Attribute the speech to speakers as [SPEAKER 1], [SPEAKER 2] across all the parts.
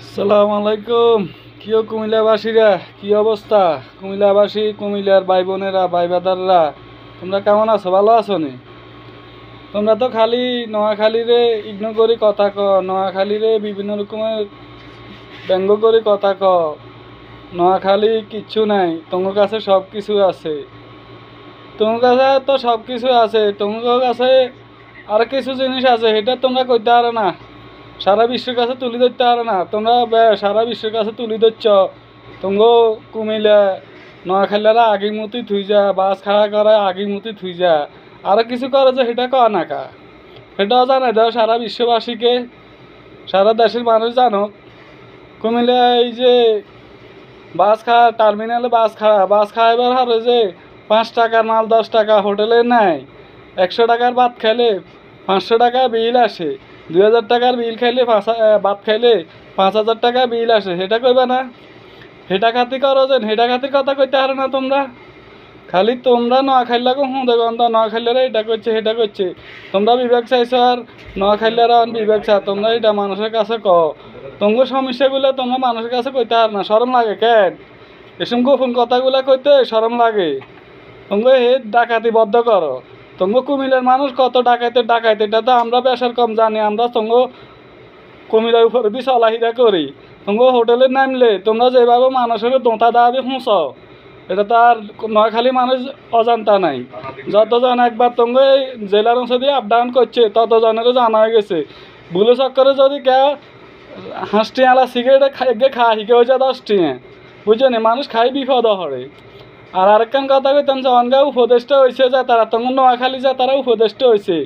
[SPEAKER 1] আসসালামু আলাইকুম। কিও কুমিল্লাবাসীরা, কি অবস্থা? কুমিল্লাবাসী, কুমিল্লার ভাই বোনেরা, ভাই বাদাররা, তোমরা কেমন আছো? ভালো আছো নি? তোমরা তো খালি নোয়াখালীরে ইগনোর করে কথা ক, নোয়াখালীরে বিভিন্ন রকমের ব্যঙ্গ করে কথা ক। নোয়াখালী কিচ্ছু নাই, তোমার কাছে সব কিছু আছে। তোমার কাছে তো সব কিছু আছে, তোমার কাছে আর কিছু জিনিস আছে, এটা তোমরা কইতে পারো না। সারা বিশ্বের কাছে তুলে ধরতে পারো না তোমরা। সারা বিশ্বের কাছে তুলে ধরছ তোমগো কুমিল্লা নোয়াখালীরা আগের মতোই থুই যা, বাস খাড়া করে আগের মতোই থুই যা। আরো কিছু করে যে সেটা কয় না কা, সেটাও জানাই দাও সারা বিশ্ববাসীকে, সারা দেশের মানুষ জানো। কুমিল্লা এই যে বাস খাড়া, টার্মিনালে বাস খাওয়াবার হারে যে 5 টাকার মাল 10 টাকা হোটেলে নেয়, 100 টাকার ভাত খেলে 500 টাকা বিল আসে, 2000 টাকার বিল খাইলে ভাত খাইলে 5000 টাকা বিল আসে। সেটা কইবা না? হেটা খাতি করো যেন, হেটা খাতির কথা কইতে পারো না তোমরা। খালি তোমরা নোয়াখালীকে হুঁদে গন্ধ, নোয়াখালীরা এটা করছে সেটা করছে। তোমরা বিবেক চাইছো আর নোয়াখালীরা বিবেক চা। তোমরা এটা মানুষের কাছে কও, তোমার সমস্যাগুলো তোমরা মানুষের কাছে কইতে পারো না। শরম লাগে কেন এসব গোপন কথাগুলো কইতে? শরম লাগে? তোমরা হে ডাকাতি বদ্ধ করো। তোমরা কুমিল্লার মানুষ কত ডাকাইতে এটা তো আমরা বেশার কম জানি। আমরা তোমরা কুমিল্লার উপরে দিয়ে চলাহিরা করি। তোমরা হোটেলে নামলে তোমরা যেভাবে মানুষের দোঁতা দাবি হুঁচাও, এটা তো আর নোয়াখালী মানুষ অজান্তা নাই। যতজন একবার তোমরা এই জেলার অংশ দিয়ে আপ ডাউন করছে ততজনেরও জানা হয়ে গেছে। ভুলে চক্করে যদি কেউ 5 টিয়ালা সিগারেট খায় হিকে হয়ে যায় 10 টিয়া, বুঝছো নি? মানুষ খাই বিপদ হরে। আর আরেকখান কথা কইতাম যে অনগা উপদেষ্টা হয়েছে যে তারা, তোমার নোয়াখালী যে তারা উপদেষ্টা হয়েছে,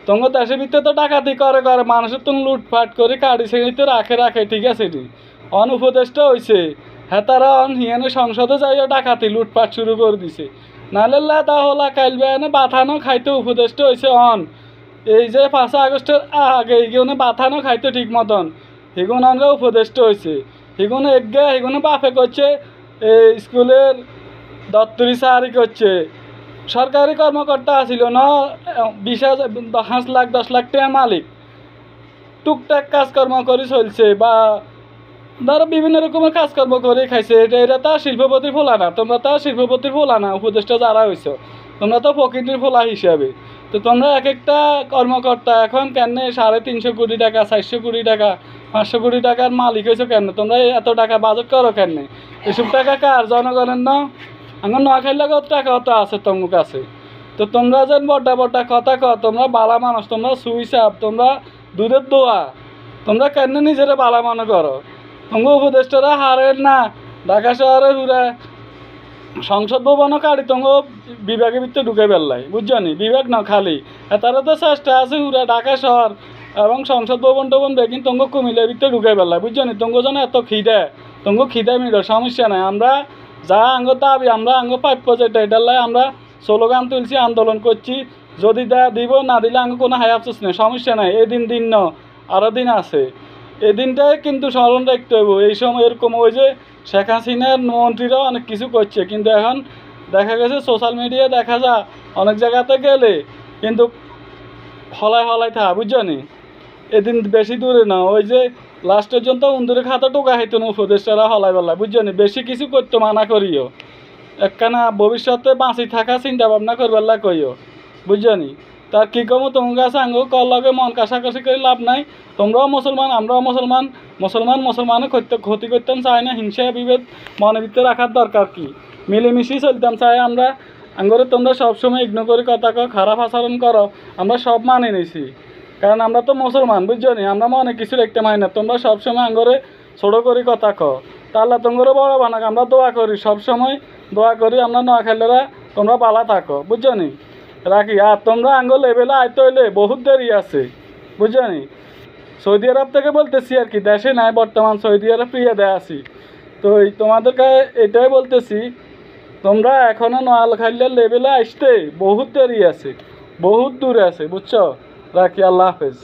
[SPEAKER 1] তোমার দেশের ভিতরে তো ডাকাতি করে মানুষের তুমি লুটপাট করে কাড়ি শ্রেণীতে রাখে, ঠিক আছে নি? উপদেষ্টা হয়েছে, হ্যাঁ তারা হিয়ানে সংসদে যাইও ডাকাতি লুটপাট শুরু করে দিছে। নাহলে লেদা হলা কাইলবে এনে বাথানো খাইতে উপদেষ্টা হয়েছে এই যে 5 আগস্টের আগে এগুলো বাথানো খাইতে ঠিক মতন, এগুলো অনগা উপদেষ্টা হয়েছে। এগুলো এগুলো বাপে করছে এই স্কুলের দপ্তরি চাকরি করছে, সরকারি কর্মকর্তা আছিল না, 5 লাখ 10 লাখ টাকা মালিক, টুকটাক কাজকর্ম করে চলছে, বা ধরো বিভিন্ন রকমের কাজকর্ম করে খাইছে। এরা তো শিল্পপতির ফোলা না, তোমরা তো শিল্পপতির ফোলা না। উপদেষ্টা যারা হয়েছ তোমরা তো প্রকৃতির ফোলা হিসাবে। তো তোমরা এক একটা কর্মকর্তা এখন কেন 350 কোটি টাকা, 400 কোটি টাকা, 500 কোটি টাকার মালিক হয়েছো কেন? তোমরা এত টাকা বাজেট করো কেন? এসব টাকা কার? জনগণের না? আমার নোয়াখালীর কত টাকা অত আছে তোমার কাছে। তো তোমরা যেন বড় কথা কও, তোমরা বালা মানুষ, তোমরা সুইসাব, তোমরা দুধের দোয়া, তোমরা কেন নিজেরা বালা মনে করো? তোমার উপদেষ্টারা হারের না ঢাকা শহরের উড়া সংসদ ভবনও কাড়ি তোমার বিভাগের ভিতরে ঢুকে বেললাই, বুঝছো নি? বিভাগ না খালি তারা তো চেষ্টা আছে উড়া ঢাকা শহর এবং সংসদ ভবন টবন বেগিন তোমার কুমিল্লার ভিতরে ঢুকে বেললাই, বুঝছো নি? তোমার জন্য এত খিদে মিলো সমস্যা নাই। আমরা যা আঙ্গ দাবি, আমরা আঙ্গ প্রাপ্য যেটা এটার লাই আমরা স্লোগান তুলছি, আন্দোলন করছি। যদি দিব না দিলে আঙ্গ কোনো হাই আফসোস নেই, সমস্যা নাই। এদিন ন আরও দিন আছে, এই দিনটাই কিন্তু স্মরণ রাখতে হইব। এই সময় এরকম ওই যে শেখ হাসিনার মন্ত্রীরাও অনেক কিছু করছে, কিন্তু এখন দেখা গেছে সোশ্যাল মিডিয়ায় দেখা যায় অনেক জায়গাতে গেলে কিন্তু হলাই থা, বুঝছো নি? এদিন বেশি দূরে না, ওই যে লাস্ট পর্যন্ত উন্দুরে খাতা টোকা হইতো না উপদেষ্টারা হলাই বেলায়, বুঝছো নি? বেশি কিছু করতে মানা করিও, একখানা ভবিষ্যতে বাঁচি থাকা চিন্তা ভাবনা করবার কইও, বুঝছো নি? তার কী কমো তোমার কাছে আঙ্গ কর লগে মন কাছাকাছি করে লাভ নাই। তোমরাও মুসলমান, আমরাও মুসলমানের ক্ষতি করতাম চাই না। হিংসা বিভেদ মনের ভিতরে রাখার দরকার কি? মিলেমিশেই চলতাম চাই আমরা। আঙ্গরে তোমরা সবসময় ইগনোর করে কথা কো, খারাপ আচরণ করো, আমরা সব মানে নিছি, কারণ আমরা তো মুসলমান, বুঝছো নি? আমরা মনে কিছু রাখতে পারি না। তোমরা সবসময় আঙ্গরে ছোটো করে কথা কো, তা আল্লাহ তোমরা বড় বানাক। আমরা দোয়া করি, সবসময় দোয়া করি আমরা নোয়াখালীরা তোমরা ভালো থাকো, বুঝছো নি? রাখি। আর তোমরা আঙ্গ লেভেলে আইতে হইলে বহুত দেরি আছে, বুঝছো নি? সৌদি আরব থেকে বলতেছি আর কি, দেশে নাই বর্তমান, সৌদি আরব প্রিয় দেয় আছি। তো তোমাদেরকে এটাই বলতেছি, তোমরা এখনও নোয়াখালীর লেভেলে আসতে বহুত দেরি আছে, বহুত দূরে আছে, বুঝছো? রাখি। আল্লাহ হাফেজ।